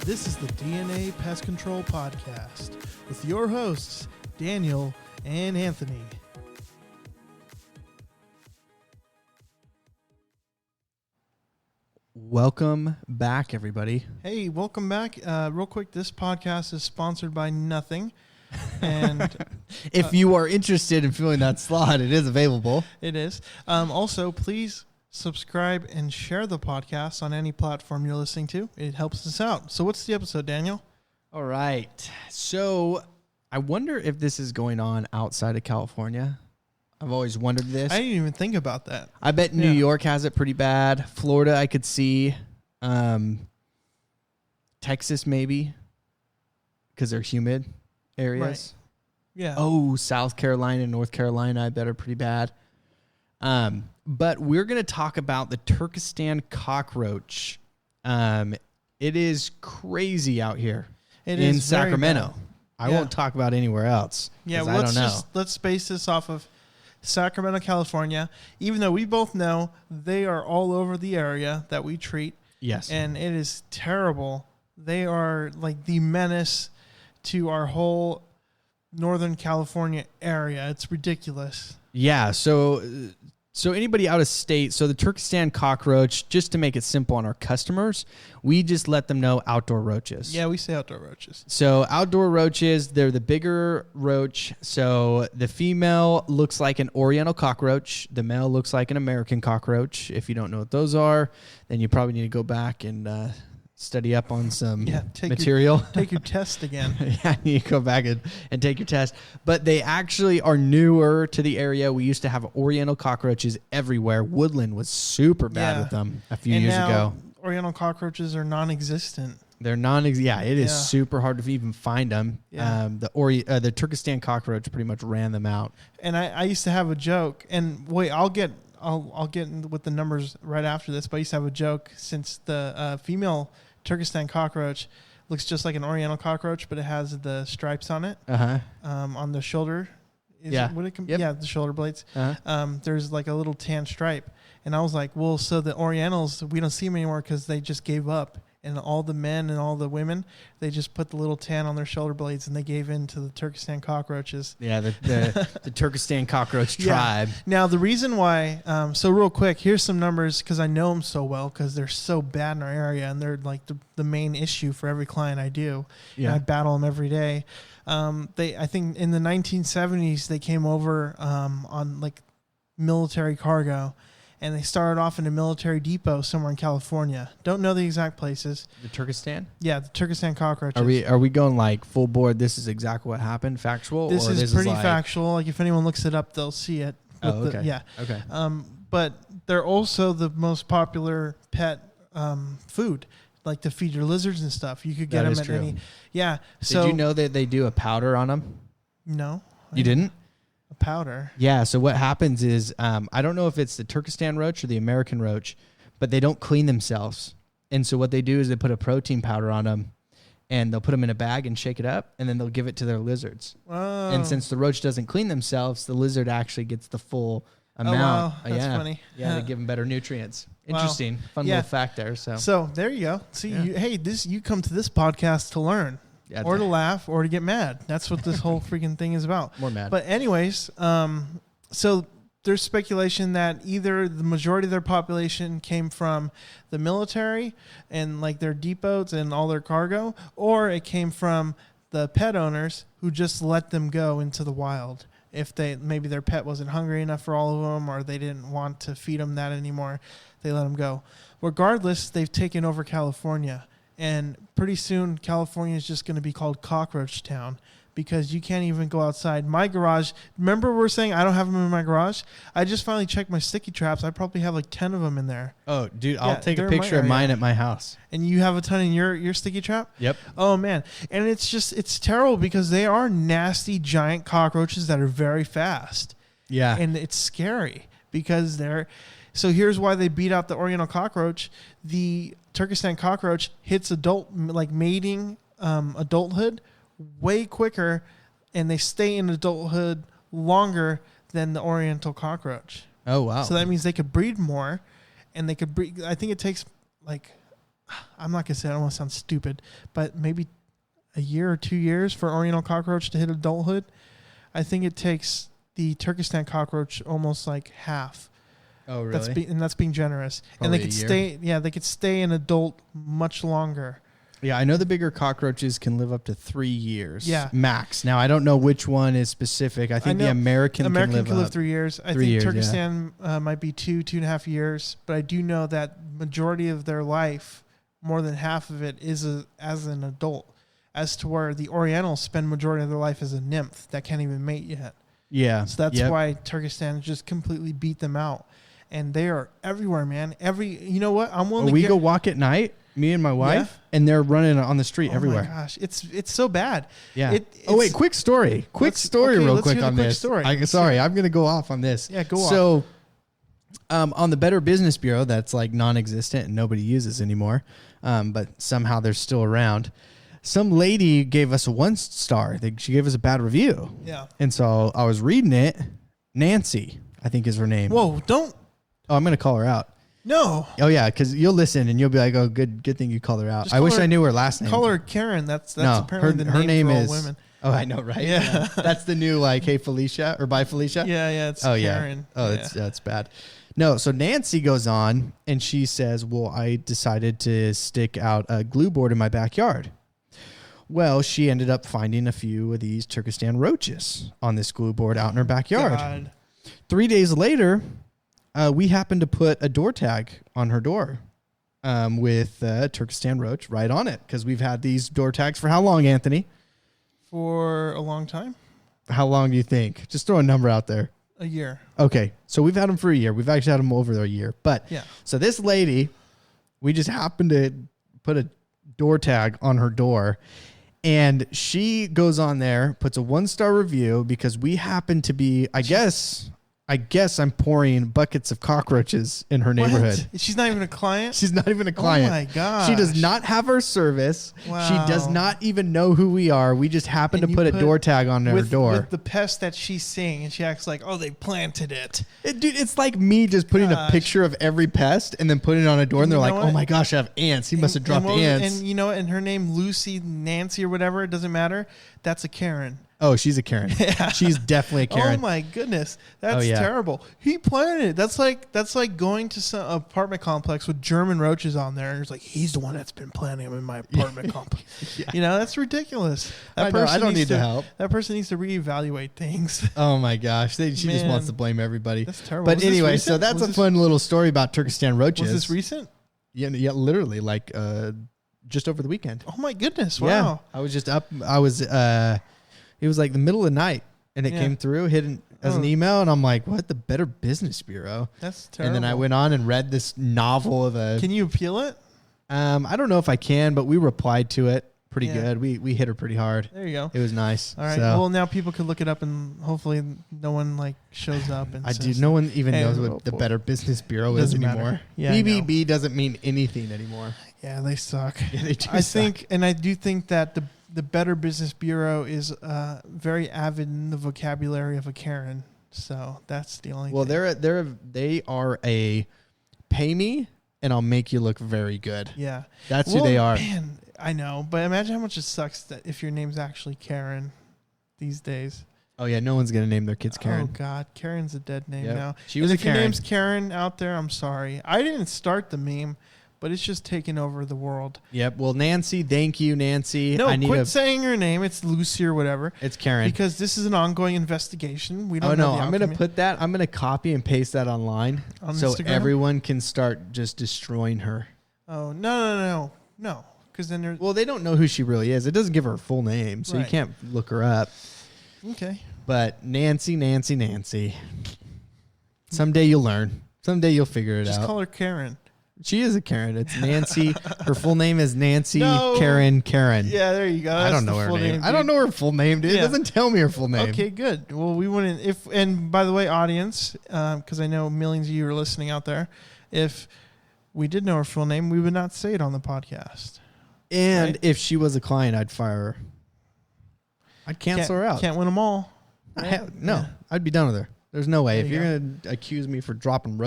This is the DNA Pest Control Podcast with your hosts, Daniel and Anthony. Welcome back, everybody. Hey, welcome back. Real quick, this podcast is sponsored by nothing. And if you are interested in filling that slot, it is available. It is. Also, please subscribe and share the podcast on any platform you're listening to. It helps us out. So what's the episode, Daniel? All right. So I wonder if this is going on outside of California. I've always wondered this. I didn't even think about that. I bet New York has it pretty bad. Florida, I could see. Texas, maybe, because they're humid areas. Right. Yeah. Oh, South Carolina and North Carolina, I bet are pretty bad. But we're going to talk about the Turkestan cockroach. It is crazy out here in Sacramento. I won't talk about anywhere else. Yeah, I don't know. Let's base this off of Sacramento, California. Even though we both know they are all over the area that we treat. Yes. And it is terrible. They are like the menace to our whole Northern California area. It's ridiculous. Yeah, so anybody out of state, so the Turkestan cockroach, just to make it simple on our customers, we just let them know outdoor roaches. Yeah, we say outdoor roaches. So outdoor roaches, they're the bigger roach. So the female looks like an Oriental cockroach. The male looks like an American cockroach. If you don't know what those are, then you probably need to go back and study up on some material. Take your test again. Yeah, you go back and take your test. But they actually are newer to the area. We used to have Oriental cockroaches everywhere. Woodland was super bad with them a few years ago. Oriental cockroaches are non-existent. They're it is super hard to even find them. Yeah. The Turkestan cockroach pretty much ran them out. And I used to have a joke, and wait, I'll get in with the numbers right after this, but I used to have a joke since the female Turkestan cockroach looks just like an Oriental cockroach, but it has the stripes on it. On the shoulder. The shoulder blades. There's like a little tan stripe. And I was like, well, so the Orientals, we don't see them anymore because they just gave up. And all the men and all the women, they just put the little tan on their shoulder blades and they gave in to the Turkestan cockroaches. Yeah, the Turkestan cockroach tribe. Now, the reason why, so real quick, here's some numbers because I know them so well because they're so bad in our area and they're like the main issue for every client I do. Yeah. And I battle them every day. I think in the 1970s, they came over on like military cargo. And they started off in a military depot somewhere in California. Don't know the exact places. The Turkestan? Yeah, the Turkestan cockroaches. Are we going like full board? This is exactly what happened, factual? This is pretty factual. Like if anyone looks it up, they'll see it. Okay. Okay. But they're also the most popular pet food, like to feed your lizards and stuff. You could get them at any. Yeah. So did you know that they do a powder on them? No. You didn't? A powder. Yeah, so what happens is, I don't know if it's the Turkestan roach or the American roach, but they don't clean themselves. And so what they do is they put a protein powder on them, and they'll put them in a bag and shake it up, and then they'll give it to their lizards. Oh. And since the roach doesn't clean themselves, the lizard actually gets the full amount. Oh, wow. That's funny. Yeah, they give them better nutrients. Interesting. Wow. Fun little fact there. So there you go. See, you come to this podcast to learn. Yeah, or to laugh or to get mad. That's what this whole freaking thing is about. More mad. But anyways, so there's speculation that either the majority of their population came from the military and like their depots and all their cargo, or it came from the pet owners who just let them go into the wild. If maybe their pet wasn't hungry enough for all of them, or they didn't want to feed them that anymore, they let them go. Regardless, they've taken over California. And pretty soon, California is just going to be called Cockroach Town because you can't even go outside. My garage, remember we were saying I don't have them in my garage? I just finally checked my sticky traps. I probably have like 10 of them in there. Oh, dude, I'll take a picture of mine at my house. And you have a ton in your sticky trap? Yep. Oh, man. And it's terrible because they are nasty, giant cockroaches that are very fast. Yeah. And it's scary because so here's why they beat out the Oriental cockroach. The Turkestan cockroach hits mating, adulthood way quicker, and they stay in adulthood longer than the Oriental cockroach. Oh, wow. So that means they could breed more, and they could breed. I think it takes like I'm not gonna say I don't want to sound stupid, but maybe a year or 2 years for Oriental cockroach to hit adulthood. I think it takes the Turkestan cockroach almost like half. Oh, really? That's being generous. Probably and they could stay. Yeah, they could stay an adult much longer. Yeah, I know the bigger cockroaches can live up to 3 years. Yeah. Max. Now, I don't know which one is specific. I think the American can live 3 years. I 3 think years, Turkestan might be 2.5 years. But I do know that majority of their life, more than half of it, is as an adult. As to where the Orientals spend majority of their life as a nymph that can't even mate yet. Yeah. So that's why Turkestan just completely beat them out. And they are everywhere, man. You know what? I'm willing to go walk at night, me and my wife, and they're running on the street everywhere. Oh my gosh, it's so bad. Yeah. Wait, quick story. Quick story real quick on this. Story. Sorry, I'm going to go off on this. Yeah, go off. So, on the Better Business Bureau, that's like non-existent and nobody uses anymore, but somehow they're still around. Some lady gave us a 1 star. She gave us a bad review. Yeah. And so I was reading it. Nancy, I think is her name. Whoa, don't. Oh, I'm going to call her out. No. Oh, yeah, because you'll listen and you'll be like, oh, good thing you called her out. I wish I knew her last name. Call her Karen. That's no, apparently her the name for all is women. Oh, I know, right? Yeah. That's the new, like, hey, Felicia, or bye, Felicia? Yeah, it's Karen. Yeah. Oh, that's bad. No, so Nancy goes on and she says, well, I decided to stick out a glue board in my backyard. Well, she ended up finding a few of these Turkestan roaches on this glue board out in her backyard. God. 3 days later, we happened to put a door tag on her door with Turkestan roach right on it because we've had these door tags for how long, Anthony? For a long time. How long do you think? Just throw a number out there. A year. Okay, so we've had them for a year. We've actually had them over a year. But yeah. So this lady, we just happened to put a door tag on her door. And she goes on there, puts a 1-star review because we happen to be, I guess I'm pouring buckets of cockroaches in her neighborhood. What? She's not even a client? She's not even a client. Oh my gosh. She does not have our service. Wow. She does not even know who we are. We just happen to put a door tag on her door. With the pest that she's seeing, and she acts like, oh, they planted it. Dude, it's like me just putting a picture of every pest and then putting it on a door, and they're like, oh my gosh, I have ants. He must have dropped ants. And you know what? And her name, Lucy, Nancy, or whatever, it doesn't matter. That's a Karen. Oh, she's a Karen. Yeah. She's definitely a Karen. Oh my goodness, that's terrible. He planted it. That's like going to some apartment complex with German roaches on there, and it's like he's the one that's been planting them in my apartment complex. Yeah. You know, that's ridiculous. I don't need the help. That person needs to reevaluate things. Oh my gosh, she just wants to blame everybody. That's terrible. But anyway, so that's a fun little story about Turkestan roaches. Was this recent? Yeah, literally like just over the weekend. Oh my goodness! Wow. Yeah, I was just up. It was like the middle of the night, and it came through hidden as an email, and I'm like, what? The Better Business Bureau? That's terrible. And then I went on and read this novel of a... Can you appeal it? I don't know if I can, but we replied to it pretty good. We hit her pretty hard. There you go. It was nice. All right. So. Well, now people can look it up, and hopefully no one like shows up. And no one even knows what the Better Business Bureau is anymore. Yeah, BBB doesn't mean anything anymore. Yeah, they suck. Yeah, they do I do think that the Better Business Bureau is very avid in the vocabulary of a Karen. So that's the only thing. Well, they are a pay me and I'll make you look very good. Yeah. That's who they are. Man, I know. But imagine how much it sucks that if your name's actually Karen these days. Oh, yeah. No one's going to name their kids Karen. Oh, God. Karen's a dead name now. She was a Karen. If your name's Karen out there, I'm sorry. I didn't start the meme. But it's just taken over the world. Yep. Well, Nancy, thank you, Nancy. No, quit saying her name. It's Lucy or whatever. It's Karen. Because this is an ongoing investigation. We don't know. I'm going to put that. I'm going to copy and paste that online so Instagram? Everyone can start just destroying her. Oh, no. Because then there's... Well, they don't know who she really is. It doesn't give her a full name, so you can't look her up. Okay. But Nancy. Someday you'll learn. Someday you'll figure it out. Just call her Karen. She is a Karen. It's Nancy. Her full name is Nancy Karen. Yeah, there you go. I don't know her name. I don't know her full name, dude. Yeah. It doesn't tell me her full name. Okay, good. Well, we wouldn't. And by the way, audience, because I know millions of you are listening out there, if we did know her full name, we would not say it on the podcast. And if she was a client, I'd fire her. I'd cancel her out. Can't win them all. No, I'd be done with her. There's no way. If you're going to accuse me for dropping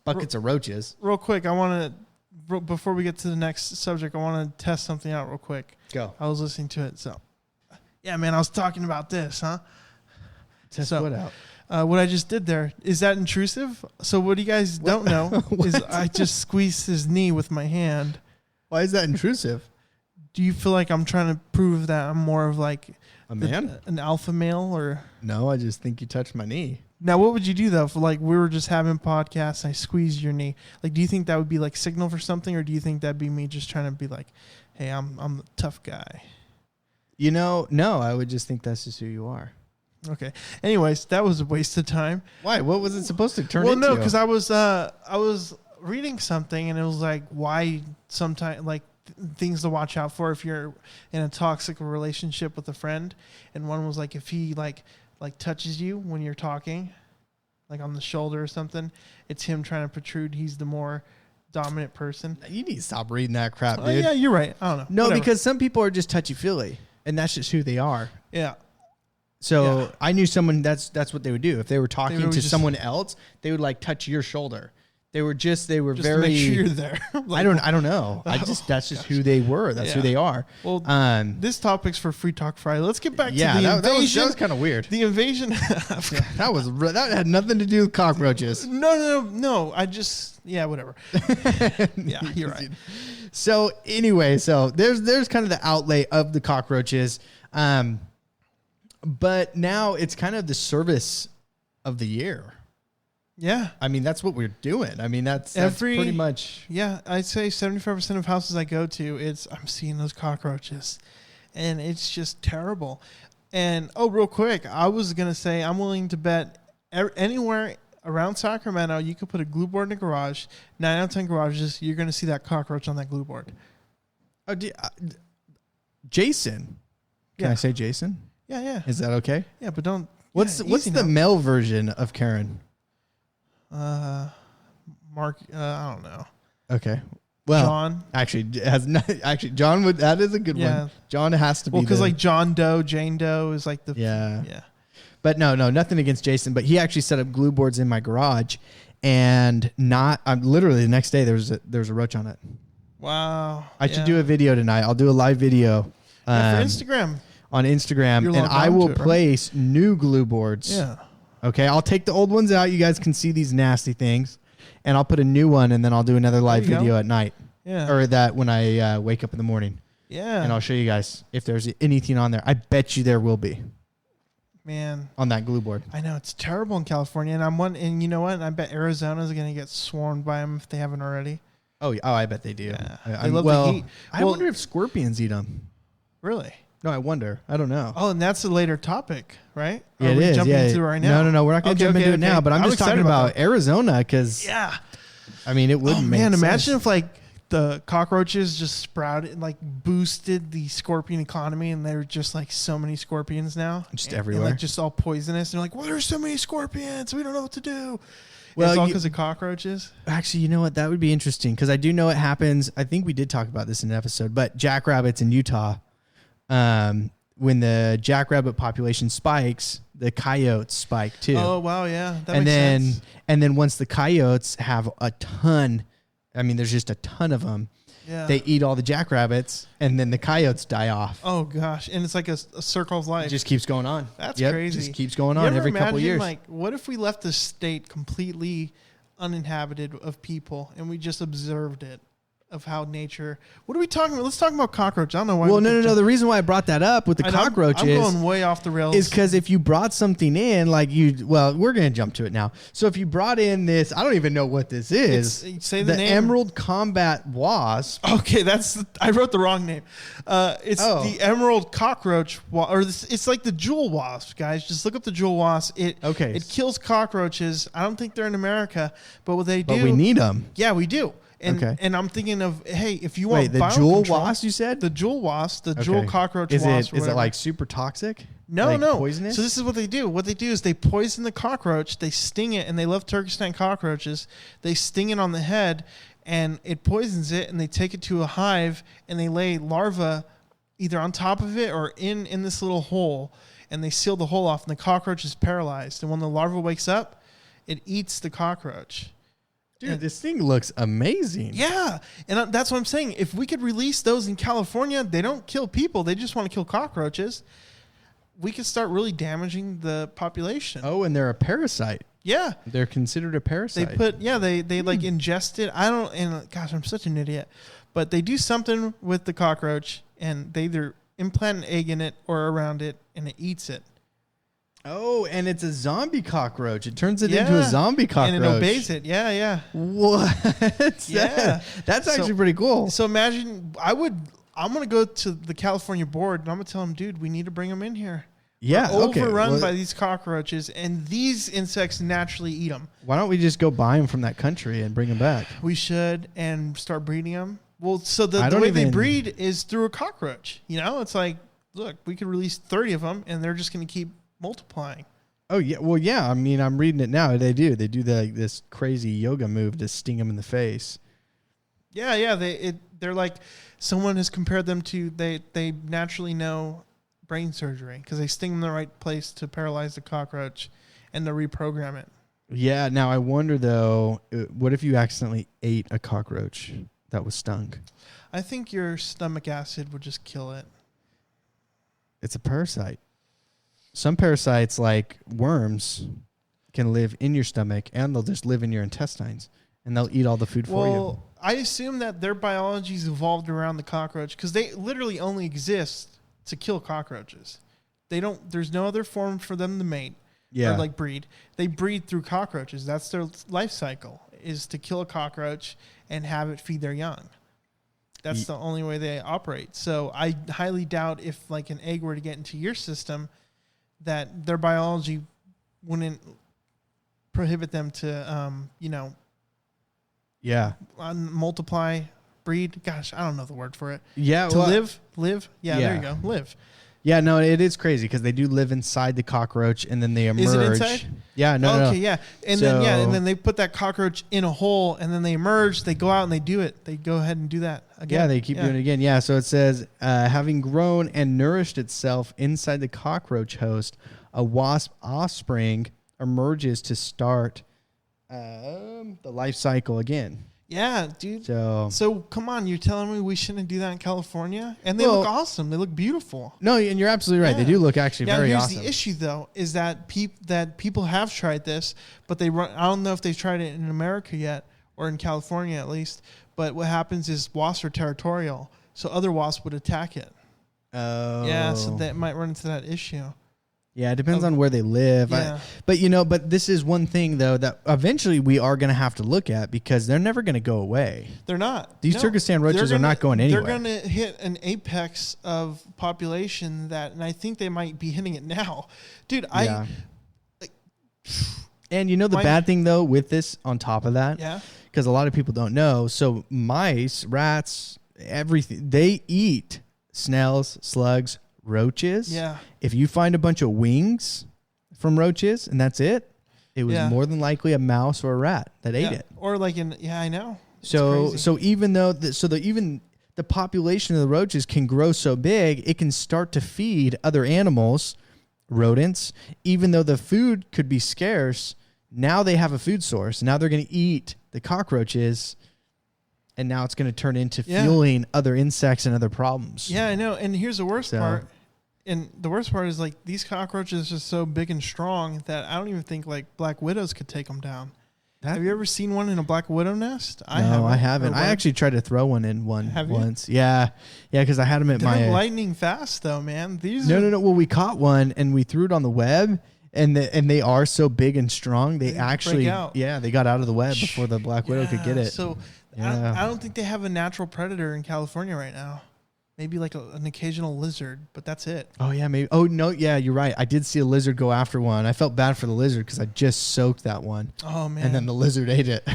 buckets of roaches. Real quick, I want to before we get to the next subject, I want to test something out real quick. Go. I was listening to it, so yeah, man, I was talking about this, huh? Test what out? What I just did there, is that intrusive? So what you guys don't know is I just squeezed his knee with my hand. Why is that intrusive? Do you feel like I'm trying to prove that I'm more of like a man, an alpha male, or no? I just think you touched my knee. Now, what would you do though if like we were just having podcasts and I squeezed your knee? Like, do you think that would be like signal for something, or do you think that'd be me just trying to be like, hey, I'm the tough guy? You know, no, I would just think that's just who you are. Okay. Anyways, that was a waste of time. Why? What was it supposed to turn into? Well, no, because I was reading something and it was like why sometimes like things to watch out for if you're in a toxic relationship with a friend, and one was like if he like touches you when you're talking, like on the shoulder or something, it's him trying to protrude. He's the more dominant person. You need to stop reading that crap, dude. Yeah, you're right. I don't know. No, Whatever. because some people are just touchy-feely, and that's just who they are. Yeah. So Yeah. I knew someone that's what they would do. If they were talking to just someone else, they would like touch your shoulder. They were just very. To make sure you're there. Like, I don't know. That's just who they were. That's who they are. Well, this topic's for Free Talk Friday. Let's get back to the invasion. That was kind of weird. The invasion. that had nothing to do with cockroaches. No. I just whatever. Yeah, you're right. So anyway, there's kind of the outlay of the cockroaches, but now it's kind of the service of the year. Yeah. I mean, that's what we're doing. I mean, that's pretty much. Yeah, I'd say 75% of houses I go to, I'm seeing those cockroaches, and it's just terrible. And, real quick, I was going to say I'm willing to bet anywhere around Sacramento, you could put a glue board in a garage. 9 out of 10 garages, you're going to see that cockroach on that glue board. Oh, Jason. Can I say Jason? Yeah. Is that okay? Yeah, but don't. What's the male version of Karen? Mark, I don't know. Okay. Well, John. Actually, John would. That is a good one. John has to be. Well, because like John Doe, Jane Doe is like the. Yeah. But no, nothing against Jason. But he actually set up glue boards in my garage, and literally the next day there was a roach on it. Wow. I should do a video tonight. I'll do a live video. For Instagram. On Instagram, and I will place new glue boards. Yeah. Okay, I'll take the old ones out. You guys can see these nasty things, and I'll put a new one, and then I'll do another live video at night. Yeah. Or that when I wake up in the morning. Yeah. And I'll show you guys if there's anything on there. I bet you there will be. Man. On that glue board. I know it's terrible in California, and you know what? I bet Arizona's going to get swarmed by them if they haven't already. Oh, I bet they do. Yeah. They love the heat. I wonder if scorpions eat them. Really? No, I wonder. I don't know. Oh, and that's a later topic, right? Yeah, it is. Jumping into it right now? No. We're not going to jump into it now, but I'm just talking about Arizona because, I mean, it would make sense. Imagine if like the cockroaches just sprouted, like boosted the scorpion economy, and there were just like so many scorpions now. Just everywhere. And, like just all poisonous. And they're like, well, there's so many scorpions. We don't know what to do. Well, it's all because of cockroaches. Actually, you know what? That would be interesting because I do know it happens. I think we did talk about this in an episode, but jackrabbits in Utah, when the jackrabbit population spikes, the coyotes spike too. Oh wow, yeah, that makes sense. And then once the coyotes have a ton, I mean, there's just a ton of them. Yeah. They eat all the jackrabbits, and then the coyotes die off. Oh gosh, and it's like a circle of life. It just keeps going on. That's crazy. It just keeps going on every couple of years. Like, what if we left the state completely uninhabited of people, and we just observed it? Of how nature. What are we talking about? Let's talk about cockroach. I don't know why. Well, no. The reason why I brought that up with the cockroaches, I'm going way off the rails. Is because if you brought something in, we're going to jump to it now. So if you brought in this, I don't even know what this is. Say the name. Emerald Combat Wasp. Okay, I wrote the wrong name. It's the Emerald Cockroach, it's like the Jewel Wasp, guys. Just look up the Jewel Wasp. It kills cockroaches. I don't think they're in America, but what they do. But we need them. Yeah, we do. And I'm thinking of, hey, if you want the Jewel Wasp, you said? The Jewel Wasp, the Jewel Cockroach Wasp. Is it like super toxic? No. Poisonous? So this is what they do. What they do is they poison the cockroach, they sting it, and they love Turkestan cockroaches. They sting it on the head, and it poisons it, and they take it to a hive, and they lay larvae either on top of it or in this little hole, and they seal the hole off, and the cockroach is paralyzed. And when the larva wakes up, it eats the cockroach. Dude, this thing looks amazing. Yeah. And that's what I'm saying. If we could release those in California, they don't kill people. They just want to kill cockroaches. We could start really damaging the population. Oh, and they're a parasite. Yeah. They're considered a parasite. They like ingest it. Gosh, I'm such an idiot. But they do something with the cockroach, and they either implant an egg in it or around it, and it eats it. Oh, and it's a zombie cockroach. It turns it into a zombie cockroach. And it obeys it. Yeah, yeah. What? Yeah. That's actually pretty cool. So imagine, I'm going to go to the California board, and I'm going to tell them, dude, we need to bring them in here. Yeah, We're overrun by these cockroaches, and these insects naturally eat them. Why don't we just go buy them from that country and bring them back? We should, and start breeding them. Well, so the way they breed is through a cockroach. You know, it's like, look, we could release 30 of them, and they're just going to keep multiplying. Oh, yeah. Well, yeah. I mean, I'm reading it now. They do this crazy yoga move to sting them in the face. Yeah, yeah. They're like, someone has compared them to, they naturally know brain surgery because they sting them in the right place to paralyze the cockroach and to reprogram it. Yeah. Now, I wonder, though, what if you accidentally ate a cockroach that was stung? I think your stomach acid would just kill it. It's a parasite. Some parasites, like worms, can live in your stomach, and they'll just live in your intestines, and they'll eat all the food for you. Well, I assume that their biology's evolved around the cockroach because they literally only exist to kill cockroaches. There's no other form for them to mate or like breed. They breed through cockroaches. That's their life cycle, is to kill a cockroach and have it feed their young. That's the only way they operate. So I highly doubt if like an egg were to get into your system, that their biology wouldn't prohibit them to, multiply, breed. Gosh, I don't know the word for it. Yeah. To live. Yeah, there you go. Live. Yeah, no, it is crazy because they do live inside the cockroach and then they emerge. Is it inside? Yeah, no. Okay, yeah. And then they put that cockroach in a hole and then they emerge, they go out and they do it. They go ahead and do that again. Yeah, they keep doing it again. Yeah, so it says, having grown and nourished itself inside the cockroach host, a wasp offspring emerges to start the life cycle again. Yeah, dude. So come on, you're telling me we shouldn't do that in California? And they look awesome. They look beautiful. No, and you're absolutely right. They do look actually very awesome. Here's the issue, though, is that people have tried this, but I don't know if they've tried it in America yet, or in California at least. But what happens is wasps are territorial, so other wasps would attack it. Oh. Yeah, so that might run into that issue. Yeah, it depends on where they live. Yeah. But this is one thing, though, that eventually we are going to have to look at because they're never going to go away. They're not. These Turkestan roaches are not going anywhere. They're going to hit an apex of population and I think they might be hitting it now. Dude, And the bad thing, though, with this on top of that, because a lot of people don't know, so mice, rats, everything, they eat snails, slugs, roaches. Yeah. If you find a bunch of wings from roaches and that's it was more than likely a mouse or a rat that ate it. Or like I know. So even though even the population of the roaches can grow so big, it can start to feed other animals, rodents, even though the food could be scarce. Now they have a food source. Now they're going to eat the cockroaches. And now it's going to turn into fueling other insects and other problems. Yeah, I know. And here's the worst part. And the worst part is like these cockroaches are so big and strong that I don't even think like black widows could take them down. Have you ever seen one in a black widow nest? I haven't. I actually tried to throw one in once. Yeah, because I had them at They're lightning fast though, man. No. Well, we caught one and we threw it on the web. And they are so big and strong. They actually, they got out of the web before the black widow could get it. So I don't think they have a natural predator in California right now. Maybe like an occasional lizard, but that's it. Oh, yeah, maybe. Oh, no, yeah, you're right. I did see a lizard go after one. I felt bad for the lizard because I just soaked that one. Oh, man. And then the lizard ate it.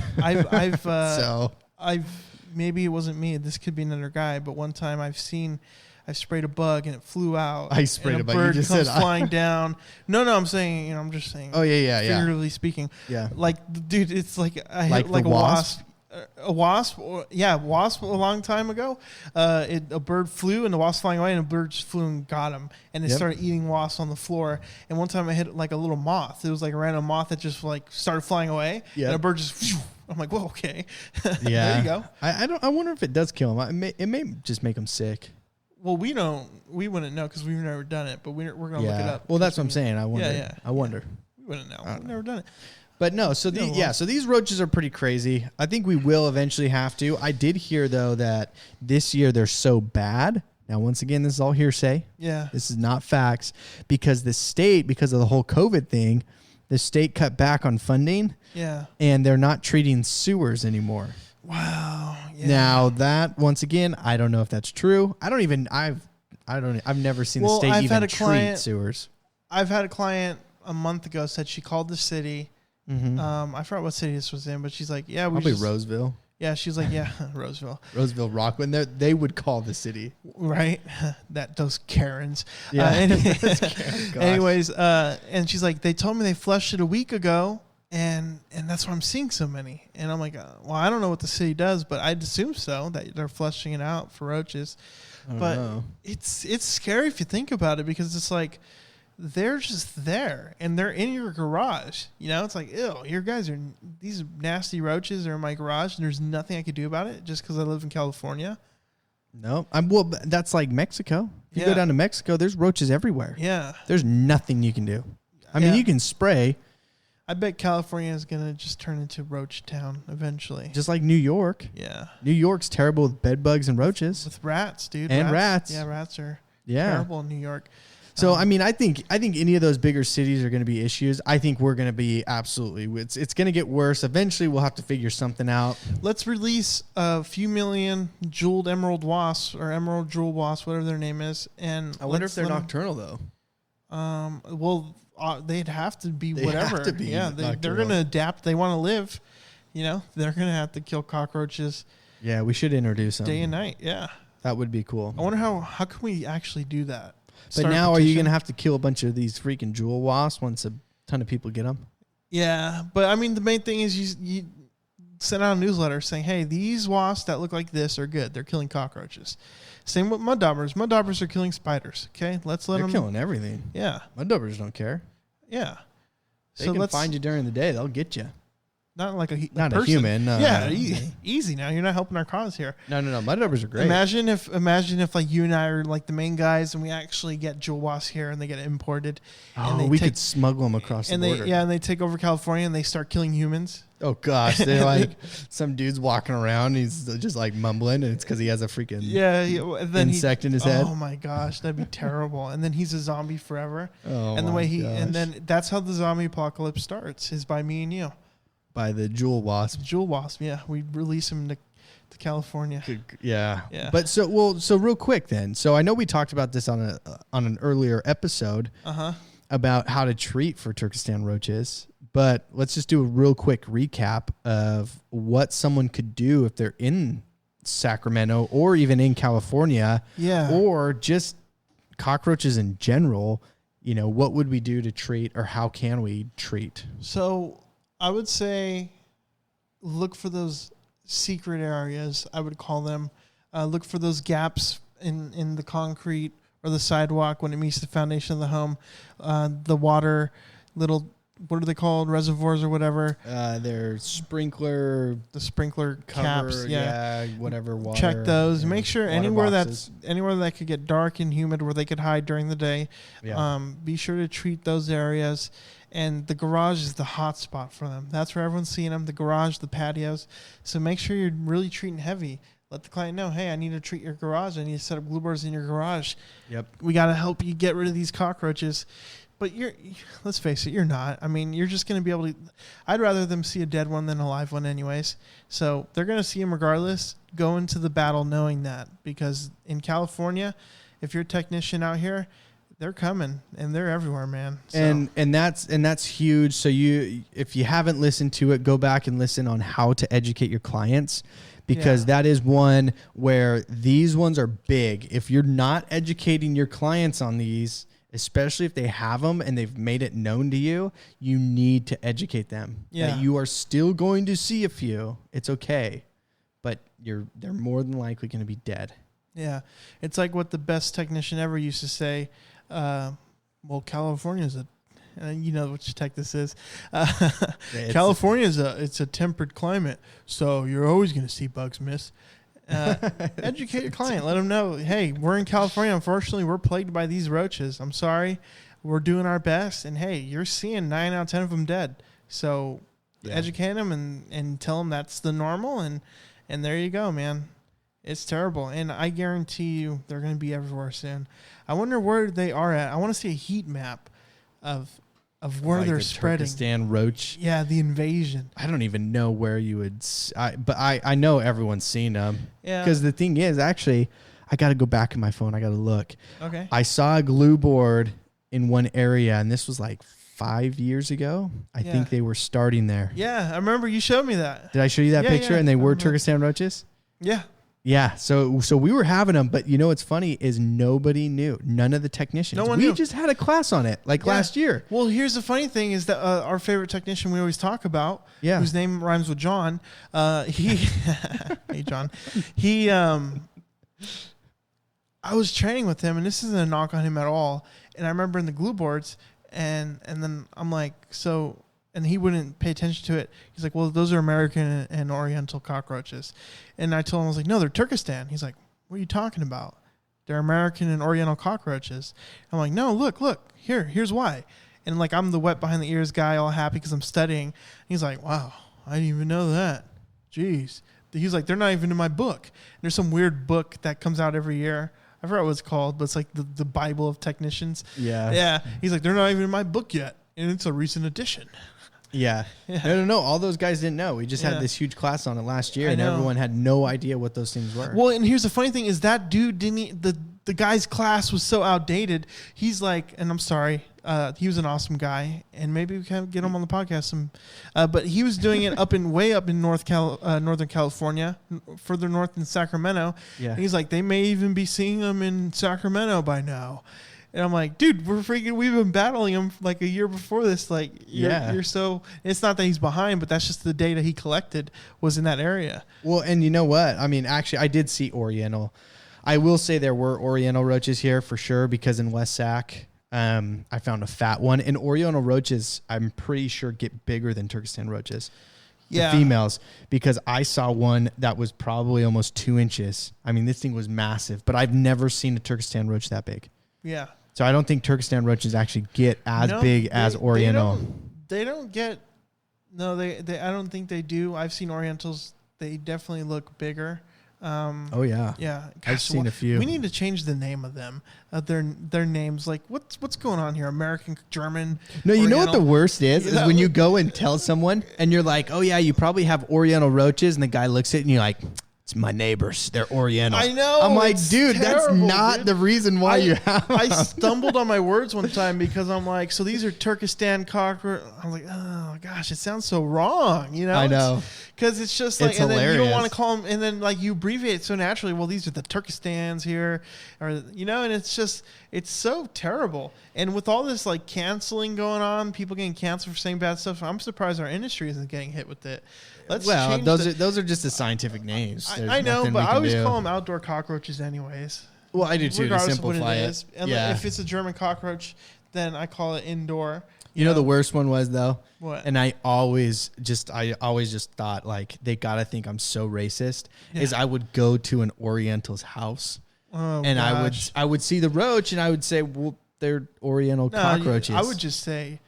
Maybe it wasn't me. This could be another guy, but one time I sprayed a bug and it flew out. I sprayed a bug. Bird comes flying down. No, I'm saying, I'm just saying. Oh, yeah. Figuratively speaking. Yeah. Like, dude, it's like I hit like a wasp A wasp, wasp a long time ago. A bird flew and the wasp flying away, and a bird just flew and got him, and it started eating wasps on the floor. And one time I hit like a little moth. It was like a random moth that just like started flying away, and a bird just. Phew, I'm like, well, okay, there you go. I wonder if it does kill him. It may just make him sick. Well, we wouldn't know because we've never done it, but we're gonna look it up. Well, that's what I'm saying. I wonder. Yeah. I wonder. We wouldn't know. We've never done it. But no, so these roaches are pretty crazy. I think we will eventually have to. I did hear though that this year they're so bad. Now, once again, this is all hearsay. Yeah. This is not facts because the state, because of the whole COVID thing, the state cut back on funding. Yeah. And they're not treating sewers anymore. Wow. Yeah. Now that, once again, I don't know if that's true. I've never seen the state even treat sewers. I've had a client a month ago said she called the city. Mm-hmm. I forgot what city this was in, but she's like, yeah, probably Roseville. Yeah, she's like, yeah, Roseville, Rockland. They would call the city, right? Those Karens. Yeah. Anyways, and she's like, they told me they flushed it a week ago, and that's why I'm seeing so many. And I'm like, well, I don't know what the city does, but I'd assume so that they're flushing it out for roaches. But it's scary if you think about it because it's like. They're just there and they're in your garage. You know, it's like, ew, these nasty roaches are in my garage and there's nothing I could do about it just because I live in California. No, that's like Mexico. If you go down to Mexico, there's roaches everywhere. Yeah. There's nothing you can do. I mean, you can spray. I bet California is going to just turn into roach town eventually. Just like New York. Yeah. New York's terrible with bed bugs and roaches. With rats, dude. And rats. Yeah, rats are terrible in New York. So, I mean, I think any of those bigger cities are going to be issues. I think we're going to be absolutely, it's going to get worse. Eventually, we'll have to figure something out. Let's release a few million jeweled emerald wasps or emerald jewel wasps, whatever their name is. And I wonder if they're nocturnal, though. Well, they'd have to be whatever. Have to be they're going to adapt. They want to live. You know, they're going to have to kill cockroaches. Yeah, we should introduce them. Day and night, yeah. That would be cool. I wonder how can we actually do that? But now, are you going to have to kill a bunch of these freaking jewel wasps once a ton of people get them? Yeah, but I mean, the main thing is you send out a newsletter saying, hey, these wasps that look like this are good. They're killing cockroaches. Same with mud daubers. Mud daubers are killing spiders. Okay, they're killing everything. Yeah. Mud daubers don't care. Yeah. They can find you during the day. They'll get you. Not like a person. Human. No, yeah, easy now. You're not helping our cause here. No. Mud daubers are great. Imagine if like you and I are like the main guys, and we actually get jewel wasps here, and they get imported. Oh, we could smuggle them across the border. And they take over California, and they start killing humans. Oh gosh, they're like some dude's walking around. He's just like mumbling, and it's because he has a freaking insect in his head. Oh my gosh, that'd be terrible. And then he's a zombie forever. Oh, and the way and then that's how the zombie apocalypse starts is by me and you. By the jewel wasp. Jewel wasp, yeah. We release him to California. Yeah. But so real quick then. So I know we talked about this on an earlier episode about how to treat for Turkestan roaches. But let's just do a real quick recap of what someone could do if they're in Sacramento or even in California. Yeah. Or just cockroaches in general. You know, what would we do to treat, or how can we treat? So I would say look for those secret areas, I would call them. Look for those gaps in the concrete or the sidewalk when it meets the foundation of the home. The water, what are they called? Reservoirs or whatever? They're sprinkler. The sprinkler caps. Yeah, whatever water. Check those. Make sure anywhere that could get dark and humid where they could hide during the day. Yeah. Be sure to treat those areas. And the garage is the hot spot for them. That's where everyone's seeing them, the garage, the patios. So make sure you're really treating heavy. Let the client know, hey, I need to treat your garage. I need to set up glue bars in your garage. Yep. We got to help you get rid of these cockroaches. But let's face it, you're not. I mean, you're just going to be able to. I'd rather them see a dead one than a live one anyways. So they're going to see them regardless. Go into the battle knowing that. Because in California, if you're a technician out here, they're coming and they're everywhere, man. So. And that's huge. So if you haven't listened to it, go back and listen on how to educate your clients, because that is one where these ones are big. If you're not educating your clients on these, especially if they have them and they've made it known to you, you need to educate them that you are still going to see a few. It's okay, but they're more than likely going to be dead. Yeah. It's like what the best technician ever used to say. Well, California's you know which tech this is. California's it's a tempered climate, so you're always going to see bugs, miss. Educate your client. Let them know, hey, we're in California. Unfortunately, we're plagued by these roaches. I'm sorry. We're doing our best. And, hey, you're seeing 9 out of 10 of them dead. So educate them and tell them that's the normal. And there you go, man. It's terrible. And I guarantee you they're going to be everywhere soon. I wonder where they are at. I want to see a heat map of where like they're the spreading. Turkestan roach. Yeah, the invasion. I don't even know where you would, but I know everyone's seen them. Yeah. Because the thing is, actually, I got to go back in my phone. I got to look. Okay. I saw a glue board in one area, and this was like 5 years ago. I think they were starting there. Yeah, I remember you showed me that. Did I show you that picture? And they were Turkestan roaches? Yeah. Yeah, so we were having them, but you know what's funny is nobody knew. None of the technicians. No one we knew. just had a class on it last year. Well, here's the funny thing is that our favorite technician we always talk about, whose name rhymes with John, he, hey John, he, I was training with him, and this isn't a knock on him at all. And I remember in the glue boards, and then I'm like, so. And he wouldn't pay attention to it. He's like, well, those are American and Oriental cockroaches. And I told him, I was like, no, they're Turkestan. He's like, what are you talking about? They're American and Oriental cockroaches. I'm like, no, look, here's why. And like, I'm the wet behind the ears guy, all happy because I'm studying. He's like, wow, I didn't even know that. Jeez. He's like, they're not even in my book. There's some weird book that comes out every year. I forgot what it's called, but it's like the Bible of technicians. Yeah. Yeah. He's like, they're not even in my book yet. And it's a recent edition. Yeah. No. All those guys didn't know. We just had this huge class on it last year, and everyone had no idea what those things were. Well, and here's the funny thing is that dude the guy's class was so outdated. He's like, and I'm sorry, he was an awesome guy, and maybe we can get him on the podcast. But he was doing it way up in Northern California, further north in Sacramento. Yeah. And he's like, they may even be seeing them in Sacramento by now. And I'm like, dude, we've been battling him like a year before this. Like, you're so, it's not that he's behind, but that's just the data he collected was in that area. Well, and you know what? I mean, actually, I did see Oriental. I will say there were Oriental roaches here for sure, because in West Sac, I found a fat one. And Oriental roaches, I'm pretty sure, get bigger than Turkestan roaches. Yeah. The females, because I saw one that was probably almost 2 inches. I mean, this thing was massive, but I've never seen a Turkestan roach that big. Yeah. So I don't think Turkestan roaches actually get as big as Oriental. They don't get. No, they. I don't think they do. I've seen Orientals. They definitely look bigger. Oh yeah. Yeah. Gosh, I've seen a few. We need to change the name of them. Their names. Like what's going on here? American, German. No, you Oriental? know what the worst is when you go and tell someone and you're like, oh yeah, you probably have Oriental roaches, and the guy looks at it and you're like, it's my neighbors. They're Oriental. I know. I'm like, dude, terrible, that's not the reason why you have them. I stumbled on my words one time because I'm like, so these are Turkestan cockroach. I'm like, oh gosh, it sounds so wrong, you know? I know. Because it's just like, it's and hilarious. then you don't want to call them, and then like you abbreviate it so naturally. Well, these are the Turkestans here, or you know, and it's just, it's so terrible. And with all this like canceling going on, people getting canceled for saying bad stuff, I'm surprised our industry isn't getting hit with it. Those are just the scientific names. I know, but I always call them outdoor cockroaches anyways. Well, I do too, to simplify of what it is. And yeah. If it's a German cockroach, then I call it indoor. You know the worst one was though? What? And I always just thought like they gotta think I'm so racist. Yeah. Is I would go to an Oriental's house, and gosh. I would see the roach, and I would say, well, they're Oriental cockroaches. I would just say,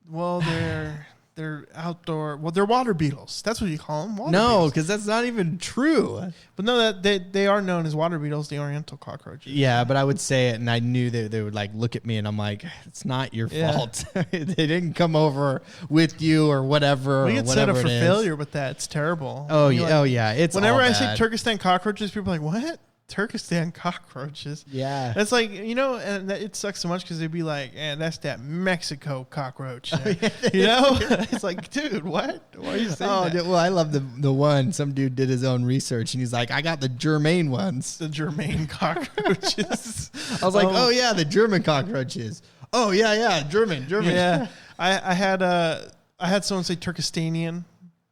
well, they're outdoor. Well, they're water beetles. That's what you call them. No, because that's not even true. But no, that they are known as water beetles, the Oriental cockroaches. Yeah, but I would say it, and I knew they would like look at me, and I'm like, it's not your fault. They didn't come over with you or whatever. We get set up for failure with that. It's terrible. Oh yeah, oh yeah. It's whenever all I bad. say Turkestan cockroaches, people are like, what? Turkestan cockroaches. Yeah. It's like, and it sucks so much because they'd be like, that's that Mexico cockroach. It's like, dude, what? Why are you saying that? Well, I love the one. Some dude did his own research and he's like, I got the German ones. The German cockroaches. I was like, oh yeah, the German cockroaches. Oh yeah, German. Yeah. I had someone say Turkestanian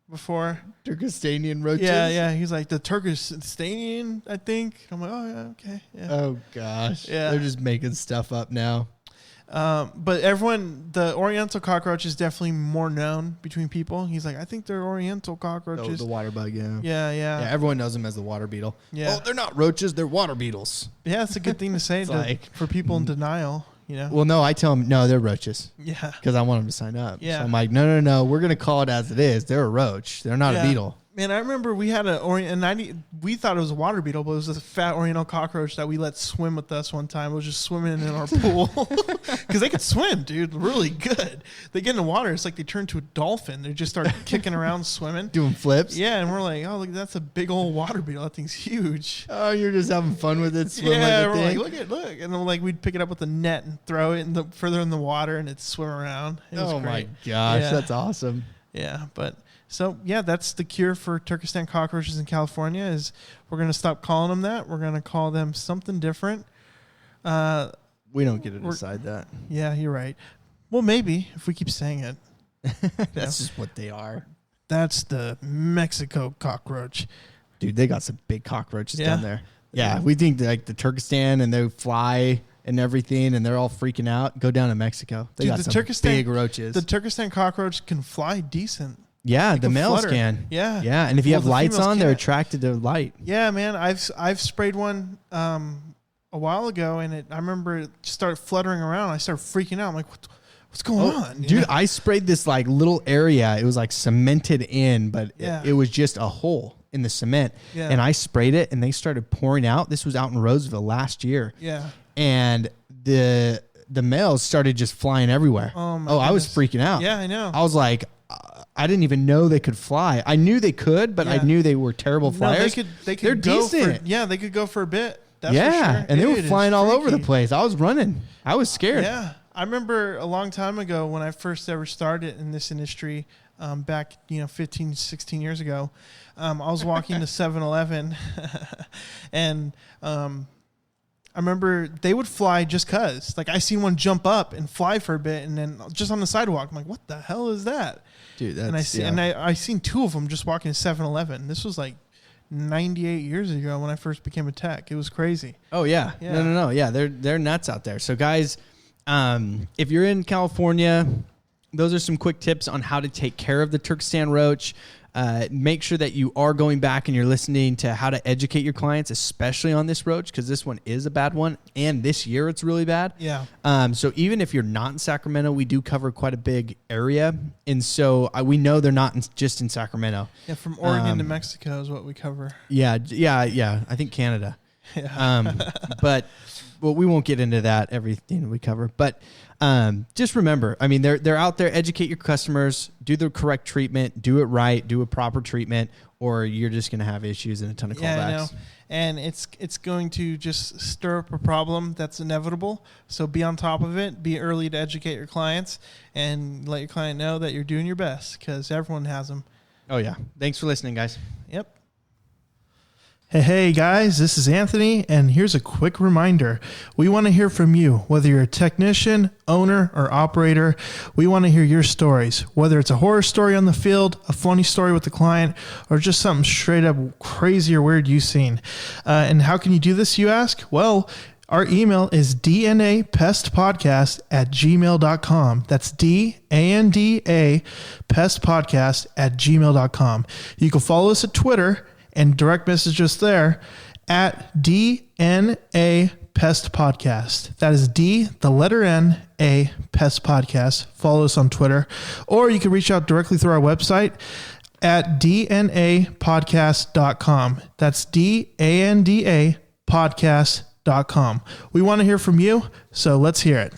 before. Turkestanian roaches? Yeah. He's like, the Turkestanian, I think. I'm like, oh, yeah, okay. Yeah. Oh, gosh. Yeah. They're just making stuff up now. But the Oriental cockroach is definitely more known between people. He's like, I think they're Oriental cockroaches. The water bug, yeah. Yeah, everyone knows them as the water beetle. Yeah. Oh, they're not roaches, they're water beetles. Yeah, it's a good thing to say for people in denial. Well, no, I tell them, no, they're roaches. Yeah. Because I want them to sign up. Yeah. So I'm like, no, we're going to call it as it is. They're a roach. They're not a beetle. Man, I remember we had we thought it was a water beetle, but it was a fat Oriental cockroach that we let swim with us one time. It was just swimming in our pool because they could swim, dude, really good. They get in the water, it's like they turn to a dolphin. They just start kicking around, swimming, doing flips. Yeah, and we're like, oh, look, that's a big old water beetle. That thing's huge. Oh, you're just having fun with it, swim yeah, like a thing. Like, look, and then we'd pick it up with a net and throw it further in the water, and it'd swim around. It was great. My gosh, that's awesome. Yeah, but. So, that's the cure for Turkestan cockroaches in California is we're going to stop calling them that. We're going to call them something different. We don't get to decide that. Yeah, you're right. Well, maybe if we keep saying it. That's just what they are. That's the Mexico cockroach. Dude, they got some big cockroaches down there. Yeah, we think like the Turkestan and they fly and everything and they're all freaking out. Go down to Mexico. They got some big roaches. The Turkestan cockroach can fly decent. Yeah, the males can. Yeah. Yeah, and if you have lights on, they're attracted to light. Yeah, man. I've sprayed one a while ago, and I remember it started fluttering around. I started freaking out. I'm like, what's going on? Dude, I sprayed this like little area. It was like cemented in, but it was just a hole in the cement. Yeah. And I sprayed it, and they started pouring out. This was out in Roseville last year. Yeah. And the males started just flying everywhere. Oh, I was freaking out. Yeah, I know. I was like, I didn't even know they could fly. I knew they could, but I knew they were terrible flyers. They're decent. They could go for a bit. That's for sure. And they were flying all over the place. I was running. I was scared. Yeah. I remember a long time ago when I first ever started in this industry, back 15, 16 years ago, I was walking to 7-Eleven and I remember they would fly just because. Like, I seen one jump up and fly for a bit, and then just on the sidewalk, I'm like, what the hell is that? Dude, that's... And I seen two of them just walking to 7-Eleven. This was like 98 years ago when I first became a tech. It was crazy. Oh, yeah. No. Yeah, they're nuts out there. So, guys, if you're in California, those are some quick tips on how to take care of the Turkestan roach. Make sure that you are going back and you're listening to how to educate your clients, especially on this roach, because this one is a bad one. And this year it's really bad. Yeah. So even if you're not in Sacramento, we do cover quite a big area. And so we know they're not just in Sacramento. Yeah, from Oregon to Mexico is what we cover. Yeah. I think Canada. Yeah. But we won't get into that, everything we cover. But just remember, I mean, they're out there. Educate your customers. Do the correct treatment. Do it right. Do a proper treatment, or you're just going to have issues and a ton of callbacks. Yeah, I know. And it's going to just stir up a problem that's inevitable. So be on top of it. Be early to educate your clients and let your client know that you're doing your best, because everyone has them. Oh, yeah. Thanks for listening, guys. Yep. Hey guys, this is Anthony, and here's a quick reminder. We want to hear from you, whether you're a technician, owner, or operator. We want to hear your stories, whether it's a horror story on the field, a funny story with the client, or just something straight up crazy or weird you've seen. And how can you do this, you ask? Well, our email is dnapestpodcast@gmail.com. That's DANDA pestpodcast@gmail.com. You can follow us at Twitter and direct message us there at DNA Pest Podcast. That is D, the letter N, A, Pest Podcast. Follow us on Twitter. Or you can reach out directly through our website at dnapodcast.com. That's DANDA podcast.com. We want to hear from you, so let's hear it.